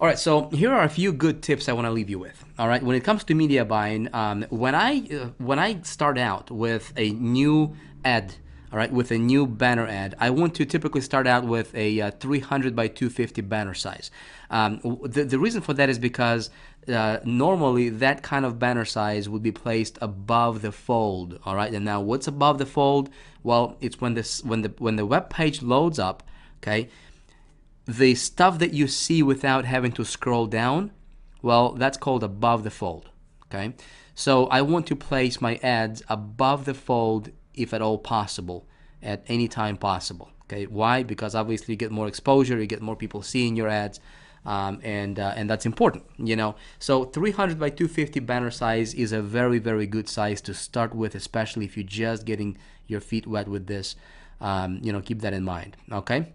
All right, so here are a few good tips I want to leave you with. All right, when it comes to media buying, when I start out with a new ad, all right, with a new banner ad, I want to typically start out with a 300 by 250 banner size. The reason for that is because normally that kind of banner size would be placed above the fold. All right, and now what's above the fold? Well, it's when the web page loads up. Okay, the stuff that you see without having to scroll down, well, that's called above the fold. Okay, so I want to place my ads above the fold if at all possible, at any time possible. Okay, why? Because obviously you get more exposure, you get more people seeing your ads, and that's important, you know. So 300 by 250 banner size is a very, very good size to start with, especially if you're just getting your feet wet with this. Keep that in mind. Okay.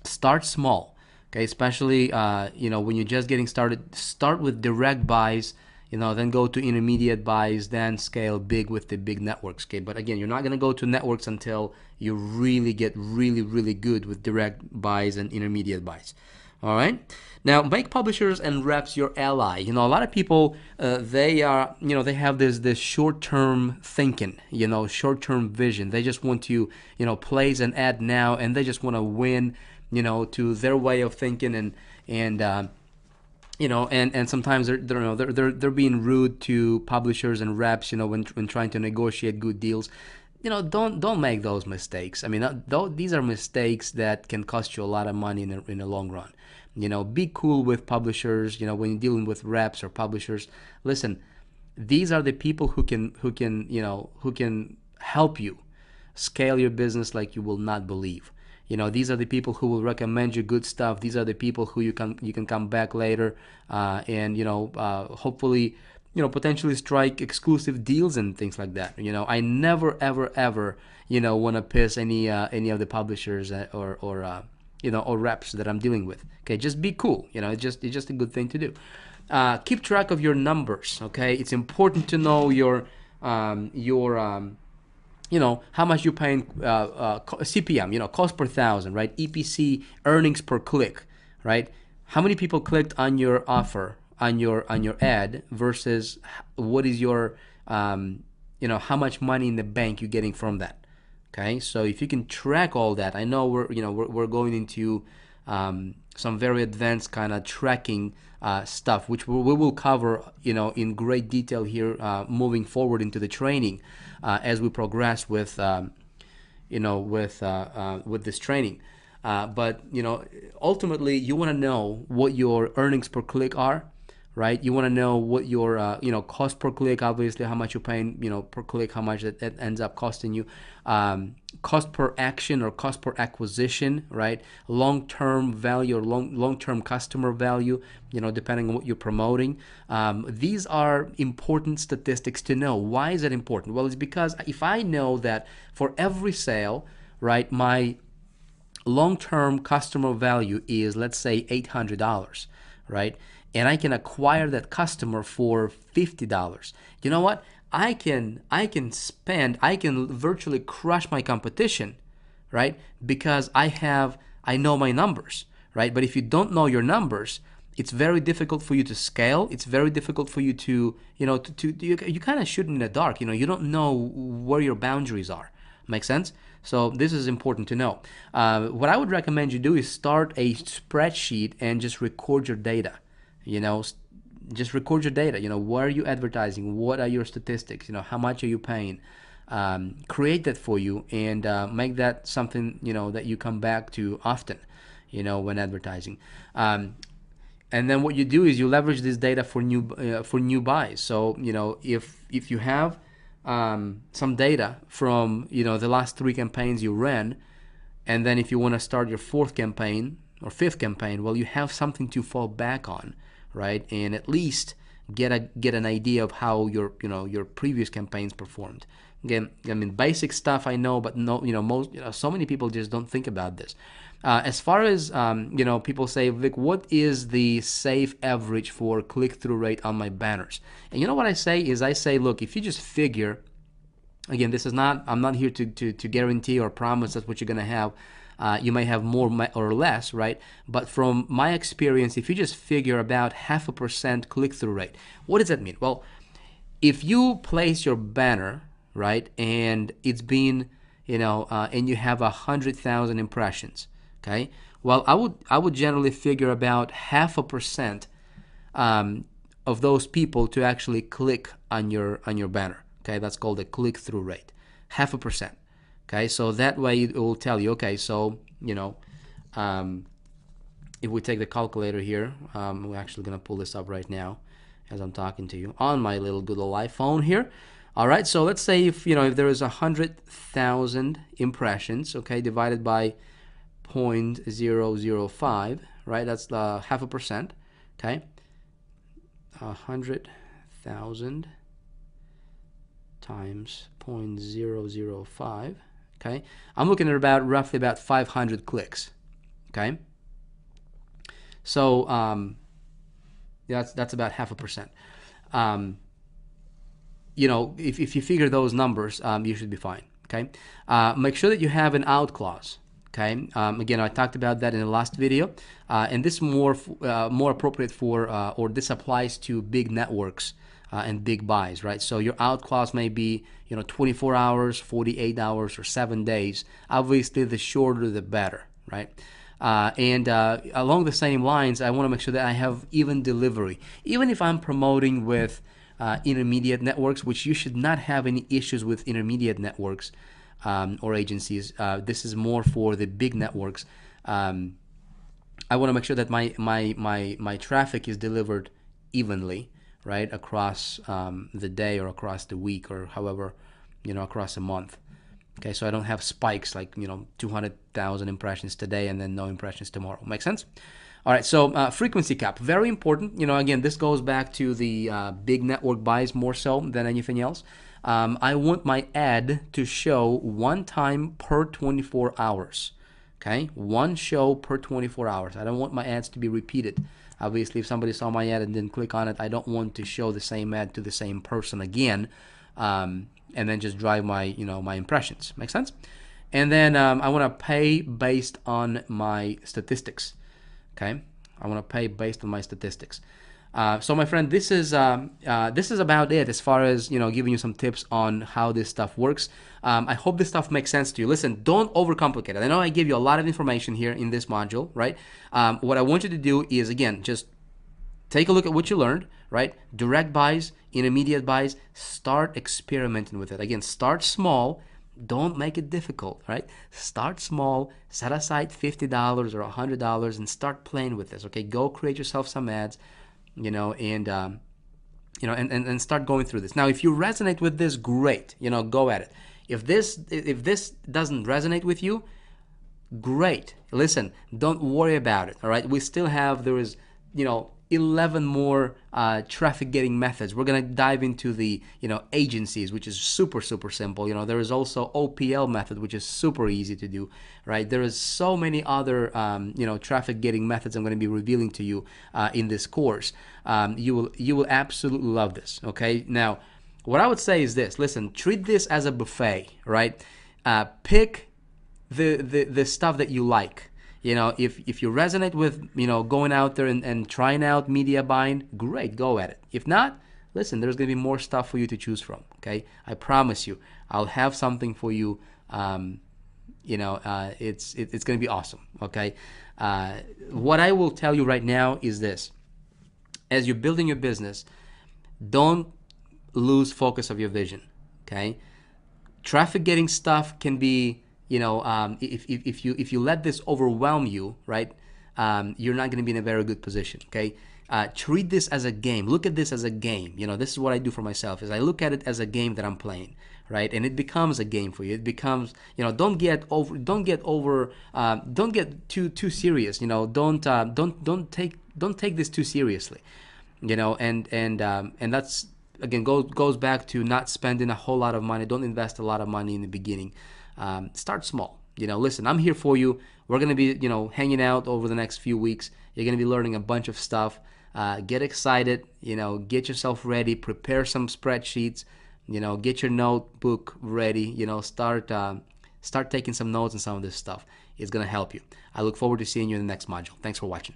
Start small, okay, especially when you're just getting started. Start with direct buys, then go to intermediate buys, then scale big with the big networks. Okay, but again, you're not going to go to networks until you really get really, really good with direct buys and intermediate buys. All right, now make publishers and reps your ally. A lot of people, they have this short-term thinking, short-term vision. They just want to place an ad now, and they just want to win, to their way of thinking, and sometimes they're being rude to publishers and reps, when trying to negotiate good deals. Don't make those mistakes. I mean, these are mistakes that can cost you a lot of money in the long run. Be cool with publishers. When you're dealing with reps or publishers, listen. These are the people who can help you scale your business like you will not believe. These are the people who will recommend you good stuff. These are the people who you can come back later, and hopefully potentially strike exclusive deals and things like that. I never ever want to piss any of the publishers or reps that I'm dealing with. Okay, just be cool. It's just a good thing to do. Keep track of your numbers. Okay, it's important to know your how much you're paying, CPM, cost per thousand, right? EPC, earnings per click, right? How many people clicked on your offer, on your ad, versus what is your, how much money in the bank you're getting from that. Okay, so if you can track all that, I know we're going into some very advanced kind of tracking stuff, which we will cover in great detail here, moving forward into the training, as we progress with this training. But ultimately, you want to know what your earnings per click are, right? You want to know what your cost per click, obviously how much you're paying per click, how much that ends up costing you, cost per action or cost per acquisition, right? Long-term value or long-term customer value, depending on what you're promoting. These are important statistics to know. Why is that important? Well, it's because if I know that for every sale, right, my long-term customer value is, let's say, $800, right? And I can acquire that customer for $50. You know what? I can virtually crush my competition, right? Because I know my numbers, right? But if you don't know your numbers, it's very difficult for you to scale. It's very difficult for you to, you kind of shoot in the dark. You don't know where your boundaries are. Make sense? So this is important to know. What I would recommend you do is start a spreadsheet and just record your data. Just record your data. Where are you advertising? What are your statistics? How much are you paying? Create that for you, and make that something that you come back to often, when advertising. And then what you do is you leverage this data for new buys. So if you have some data from the last 3 campaigns you ran, and then if you want to start your 4th campaign or 5th campaign, well, you have something to fall back on, right? And at least get an idea of how your previous campaigns performed. Again, I mean, basic stuff I know, but no, so many people just don't think about this. As far as people say, Vic, what is the safe average for click-through rate on my banners? And you know what I say, look, if you just figure, again, I'm not here to guarantee or promise that's what you're gonna have. You may have more or less, right? But from my experience, if you just figure about 0.5% click-through rate, what does that mean? Well, if you place your banner, right, and it's been, and you have 100,000 impressions, okay. Well, I would generally figure about 0.5% of those people to actually click on your banner. Okay, that's called a click-through rate, 0.5%. Okay, so that way it will tell you. Okay, so if we take the calculator here, we're actually gonna pull this up right now as I'm talking to you on my little good old iPhone here. All right, so let's say if there is 100,000 impressions, okay, divided by 0.005, right? That's the 0.5%. Okay, 100,000 times 0.005. Okay, I'm looking at roughly about 500 clicks. Okay, so that's about 0.5%. If you figure those numbers, you should be fine. Okay, make sure that you have an out clause. Okay, again, I talked about that in the last video, and this is more appropriate for, or this applies to big networks and big buys, right? So your out clause may be 24 hours, 48 hours, or 7 days. Obviously, the shorter the better, right? And along the same lines, I want to make sure that I have even delivery. Even if I'm promoting with intermediate networks, which you should not have any issues with intermediate networks or agencies. This is more for the big networks. I want to make sure that my traffic is delivered evenly, right, across the day or across the week or however, across a month. Okay, so I don't have spikes like 200,000 impressions today and then no impressions tomorrow. Make sense? All right, so frequency cap, very important. Again, this goes back to the big network buys more so than anything else. I want my ad to show one time per 24 hours. Okay, one show per 24 hours. I don't want my ads to be repeated. Obviously, if somebody saw my ad and didn't click on it, I don't want to show the same ad to the same person again, and then just drive my my impressions. Make sense? And then I want to pay based on my statistics. Okay, I want to pay based on my statistics. So my friend, this is about it as far as giving you some tips on how this stuff works. I hope this stuff makes sense to you. Listen, don't overcomplicate it. I know I gave you a lot of information here in this module, right? What I want you to do is, again, just take a look at what you learned, right? Direct buys, intermediate buys, start experimenting with it. Again, start small. Don't make it difficult, right? Start small, set aside $50 or $100 and start playing with this, okay? Go create yourself some ads, and start going through this. Now, if you resonate with this, great, go at it. If this doesn't resonate with you, great. Listen, don't worry about it, all right? There is 11 more traffic getting methods. We're going to dive into the agencies, which is super simple. There is also OPL method, which is super easy to do, right? There is so many other traffic getting methods I'm going to be revealing to you in this course. You will absolutely love this. Okay, now what I would say is this: listen, treat this as a buffet, right? Pick the stuff that you like. If you resonate with going out there and trying out media buying, great, go at it. If not, listen, there's gonna be more stuff for you to choose from. Okay, I promise you, I'll have something for you. It's gonna be awesome. Okay, what I will tell you right now is this: as you're building your business, don't lose focus of your vision. Okay, traffic getting stuff can be if you let this overwhelm you, right, you're not going to be in a very good position. Okay, treat this as a game. Look at this as a game. This is what I do for myself: is I look at it as a game that I'm playing, right, and it becomes a game for you. It becomes, don't get too serious. Don't take this too seriously. And that's again goes back to not spending a whole lot of money. Don't invest a lot of money in the beginning. Start small. Listen, I'm here for you. We're going to be, hanging out over the next few weeks. You're going to be learning a bunch of stuff. Get excited, get yourself ready, prepare some spreadsheets, get your notebook ready, start taking some notes on some of this stuff. is going to help you. I look forward to seeing you in the next module. Thanks for watching.